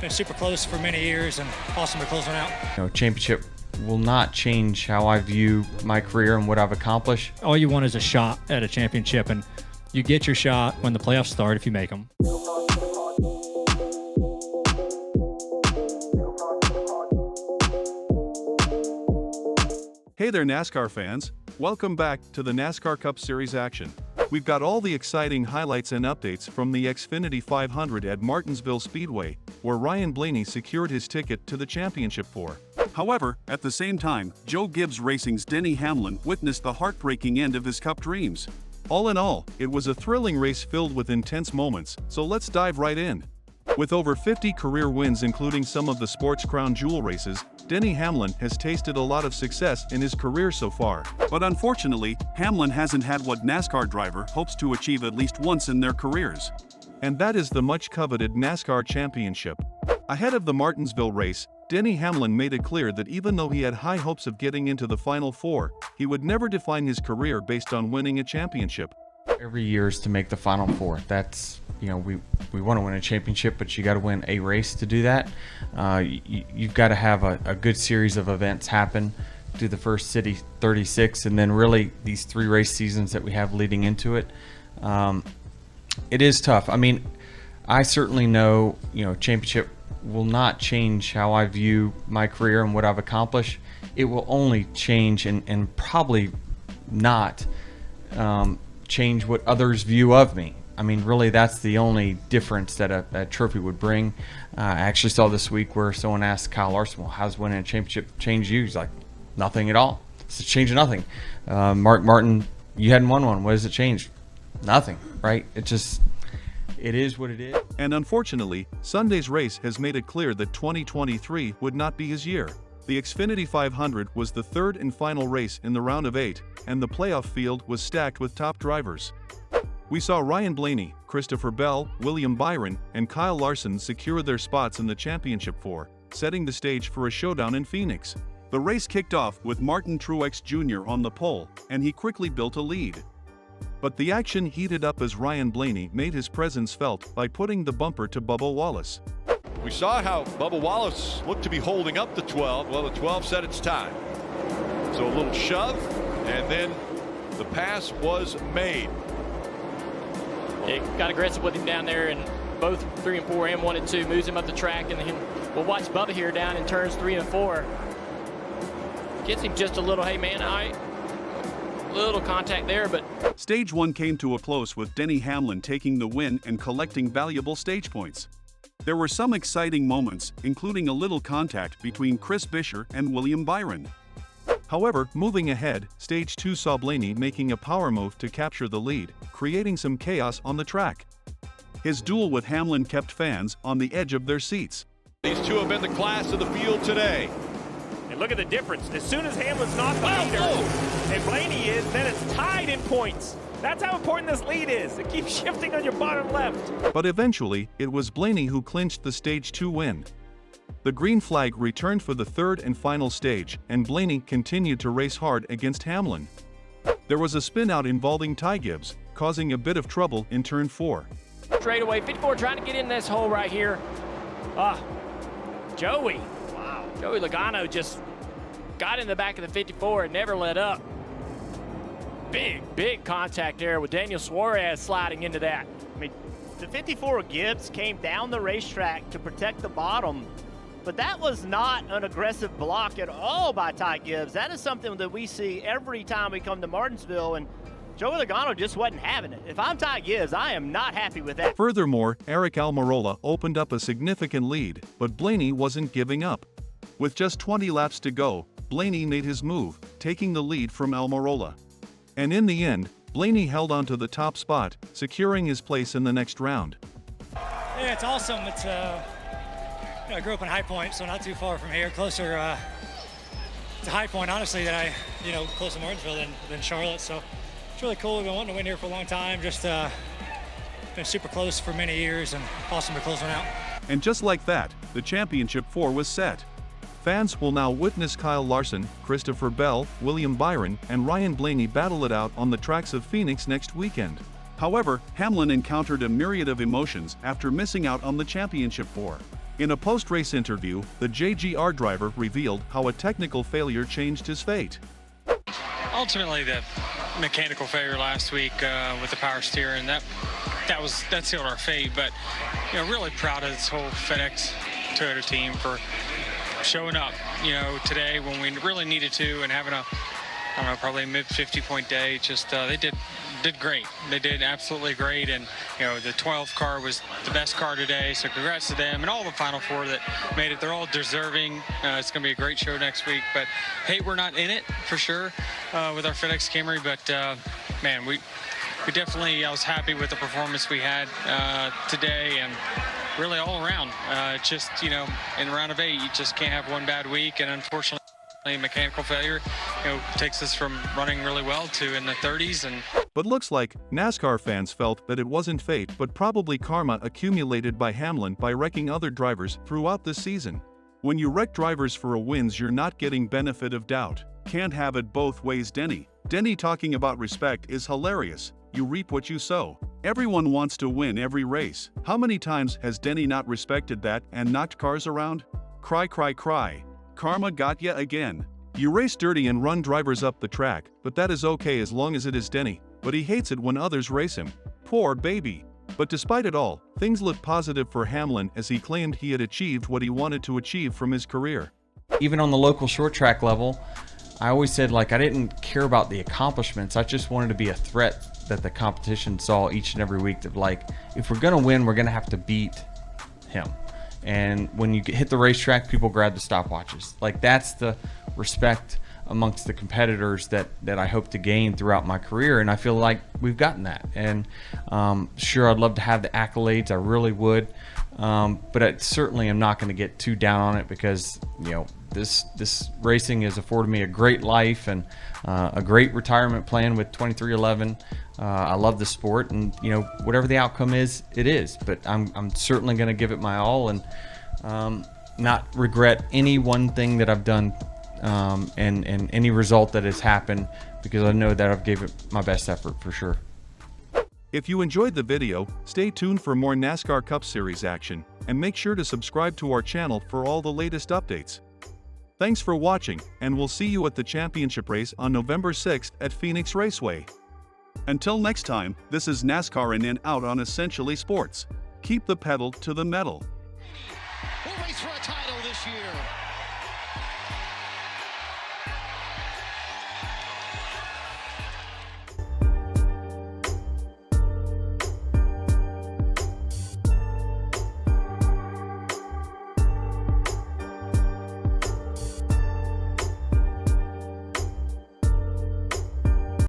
Been super close for many years and awesome to close one out. Championship will not change how I view my career and what I've accomplished. All you want is a shot at a championship, and you get your shot when the playoffs start if you make them. Hey there, NASCAR fans. Welcome back to the NASCAR Cup Series action. We've got all the exciting highlights and updates from the Xfinity 500 at Martinsville Speedway, where Ryan Blaney secured his ticket to the championship for. However, at the same time, Joe Gibbs Racing's Denny Hamlin witnessed the heartbreaking end of his Cup dreams. All in all, it was a thrilling race filled with intense moments, so let's dive right in. With over 50 career wins including some of the sport's crown jewel races, Denny Hamlin has tasted a lot of success in his career so far. But unfortunately, Hamlin hasn't had what NASCAR driver hopes to achieve at least once in their careers. And that is the much-coveted NASCAR championship. Ahead of the Martinsville race, Denny Hamlin made it clear that even though he had high hopes of getting into the Final Four, he would never define his career based on winning a championship. Every year is to make the Final Four. That's, we want to win a championship, but you got to win a race to do that. You've got to have a good series of events happen, do the first City 36, and then really these 3 race seasons that we have leading into it. It is tough. I mean, I certainly know, championship will not change how I view my career and what I've accomplished. It will only change and probably not change what others view of me. I mean, really, that's the only difference that a trophy would bring. I actually saw this week where someone asked Kyle Larson, well, how's winning a championship change you? He's like, nothing at all. It's a change of nothing. Mark Martin, you hadn't won one. What does it change? Nothing, right? It is what it is. And unfortunately, Sunday's race has made it clear that 2023 would not be his year. The Xfinity 500 was the third and final race in the round of 8, and the playoff field was stacked with top drivers. We saw Ryan Blaney, Christopher Bell, William Byron, and Kyle Larson secure their spots in the championship four, setting the stage for a showdown in Phoenix. The race kicked off with Martin Truex Jr. on the pole, and he quickly built a lead. But the action heated up as Ryan Blaney made his presence felt by putting the bumper to Bubba Wallace. We saw how Bubba Wallace looked to be holding up the 12. Well, the 12 said it's time. So a little shove, and then the pass was made. It got aggressive with him down there, and both 3 and 4 and 1 and 2 moves him up the track, and then we'll watch Bubba here down in turns 3 and 4. Gets him just a little, hey man, little contact there, but Stage 1 came to a close with Denny Hamlin taking the win and collecting valuable stage points. There were some exciting moments, including a little contact between Chris Buescher and William Byron. However, moving ahead, Stage 2 saw Blaney making a power move to capture the lead, creating some chaos on the track. His duel with Hamlin kept fans on the edge of their seats. These two have been the class of the field today. And look at the difference. As soon as Hamlin's not the leader, and Blaney is, then it's tied in points. That's how important this lead is. It keeps shifting on your bottom left. But eventually, it was Blaney who clinched the Stage 2 win. The green flag returned for the third and final stage, and Blaney continued to race hard against Hamlin. There was a spin-out involving Ty Gibbs, causing a bit of trouble in turn 4. straight away. 54 trying to get in this hole right here. Joey. Wow. Joey Logano just got in the back of the 54 and never let up. Big contact there with Daniel Suarez sliding into that. I mean, the 54 Gibbs came down the racetrack to protect the bottom, but that was not an aggressive block at all by Ty Gibbs. That is something that we see every time we come to Martinsville, and Joey Logano just wasn't having it. If I'm Ty Gibbs, I am not happy with that. Furthermore, Eric Almirola opened up a significant lead, but Blaney wasn't giving up. With just 20 laps to go, Blaney made his move, taking the lead from Almirola. And in the end, Blaney held on to the top spot, securing his place in the next round. Yeah, it's awesome. It's I grew up in High Point, so not too far from here. Closer to High Point, honestly, than I, close to Martinsville than Charlotte. So it's really cool. We've been wanting to win here for a long time. Just been super close for many years, and awesome to close one out. And just like that, the championship four was set. Fans will now witness Kyle Larson, Christopher Bell, William Byron, and Ryan Blaney battle it out on the tracks of Phoenix next weekend. However, Hamlin encountered a myriad of emotions after missing out on the championship four. In a post-race interview, the JGR driver revealed how a technical failure changed his fate. Ultimately, the mechanical failure last week with the power steering, that sealed our fate. But really proud of this whole FedEx Toyota team for showing up, today when we really needed to, and having probably a mid 50-point day. Just they did great. They did absolutely great, and the 12th car was the best car today. So congrats to them and all the Final Four that made it. They're all deserving. It's going to be a great show next week. But hey, we're not in it for sure with our FedEx Camry. But man, we definitely. I was happy with the performance we had today, and really all around. Just in the round of 8, you just can't have one bad week, and unfortunately, mechanical failure takes us from running really well to in the 30s. But looks like NASCAR fans felt that it wasn't fate but probably karma accumulated by Hamlin by wrecking other drivers throughout the season. When you wreck drivers for a wins, you're not getting benefit of doubt. Can't have it both ways, Denny. Denny talking about respect is hilarious. You reap what you sow. Everyone wants to win every race. How many times has Denny not respected that and knocked cars around? Cry, cry, cry. Karma got ya again. You race dirty and run drivers up the track, but that is okay as long as it is Denny. But he hates it when others race him. Poor baby. But despite it all, things look positive for Hamlin as he claimed he had achieved what he wanted to achieve from his career. Even on the local short track level, I always said I didn't care about the accomplishments. I just wanted to be a threat that the competition saw each and every week, that if we're going to win, we're going to have to beat him. And when you hit the racetrack, people grab the stopwatches. That's the respect amongst the competitors that I hope to gain throughout my career, and I feel like we've gotten that. And sure, I'd love to have the accolades, I really would, but I certainly am not going to get too down on it, because this racing has afforded me a great life and a great retirement plan with 2311. I love the sport, and whatever the outcome is, it is. But I'm certainly going to give it my all, and not regret any one thing that I've done, and any result that has happened, because I know that I've gave it my best effort for sure. If you enjoyed the video, stay tuned for more NASCAR Cup Series action, and make sure to subscribe to our channel for all the latest updates. Thanks for watching, and we'll see you at the championship race on November 6th at Phoenix Raceway. Until next time, this is NASCAR in and out on Essentially Sports. Keep the pedal to the metal. We'll race for a title this year.